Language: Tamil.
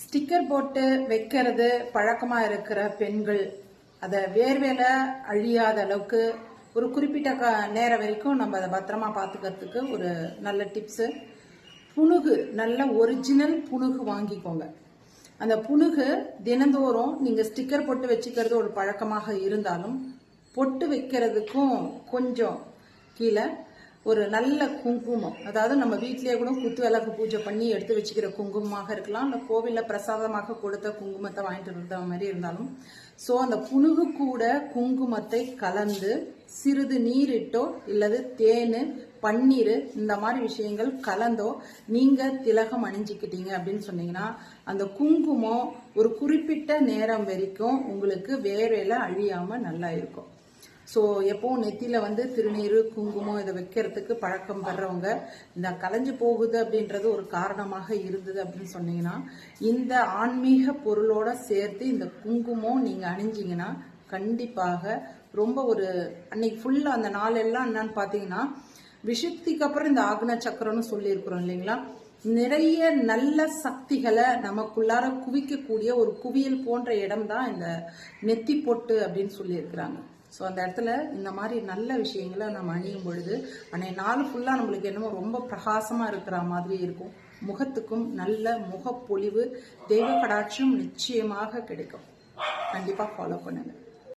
ஸ்டிக்கர் போட்டு வைக்கிறது பழக்கமாக இருக்கிற பெண்கள் அதை வேர்வேல அழியாத அளவுக்கு ஒரு குறிப்பிட்ட நேரம் வரைக்கும் நம்ம அதை பத்திரமா பார்த்துக்கிறதுக்கு ஒரு நல்ல டிப்ஸு. புனுகு, நல்ல ஒரிஜினல் புனுகு வாங்கிக்கோங்க. அந்த புனுகு தினந்தோறும் நீங்கள் ஸ்டிக்கர் போட்டு வச்சுக்கிறது ஒரு பழக்கமாக இருந்தாலும், பொட்டு வைக்கிறதுக்கும் கொஞ்சம் கீழே ஒரு நல்ல குங்குமம், அதாவது நம்ம வீட்டிலேயே கூட குத்து விளக்கு பூஜை பண்ணி எடுத்து வச்சுக்கிற குங்குமமாக இருக்கலாம், இல்லை கோவிலில் பிரசாதமாக கொடுத்த குங்குமத்தை வாங்கிட்டு இருந்த மாதிரி இருந்தாலும். ஸோ அந்த புனுகு கூட குங்குமத்தை கலந்து சிறிது நீரிட்டோ இல்லது தேன், பன்னீர் இந்த மாதிரி விஷயங்கள் கலந்தோ நீங்கள் திலகம் அணிஞ்சிக்கிட்டீங்க அப்படின்னு சொன்னீங்கன்னா அந்த குங்குமம் ஒரு குறிப்பிட்ட நேரம் வரைக்கும் உங்களுக்கு வேர்வேல அழியாமல் நல்லா இருக்கும். ஸோ எப்போவும் நெத்தியில் திருநீர், குங்குமம் இதை வைக்கிறதுக்கு பழக்கம் பெறவங்க இந்த கலைஞ்சு போகுது அப்படின்றது ஒரு காரணமாக இருந்தது அப்படின்னு சொன்னீங்கன்னா, இந்த ஆன்மீக பொருளோட சேர்த்து இந்த குங்குமம் நீங்கள் அணிஞ்சிங்கன்னா கண்டிப்பாக ரொம்ப ஒரு அன்னைக்கு ஃபுல்லாக அந்த நாளெல்லாம் என்னன்னு பார்த்தீங்கன்னா, விஷுப்திக்கு அப்புறம் இந்த ஆக்ன சக்கரம்னு சொல்லியிருக்கிறோம் இல்லைங்களா, நிறைய நல்ல சக்திகளை நமக்குள்ளார குவிக்கக்கூடிய ஒரு குவியல் போன்ற இடம் தான் இந்த நெத்தி பொட்டு அப்படின்னு சொல்லியிருக்கிறாங்க. ஸோ அந்த இடத்துல இந்த மாதிரி நல்ல விஷயங்களை நம்ம அணியும் பொழுது அன்னைய நாள் ஃபுல்லாக நம்மளுக்கு என்னமோ ரொம்ப பிரகாசமாக இருக்கிற மாதிரி இருக்கும். முகத்துக்கும் நல்ல முகப்பொலிவு, தெய்வ கடாட்சம் நிச்சயமாக கிடைக்கும். கண்டிப்பாக ஃபாலோ பண்ணுங்க.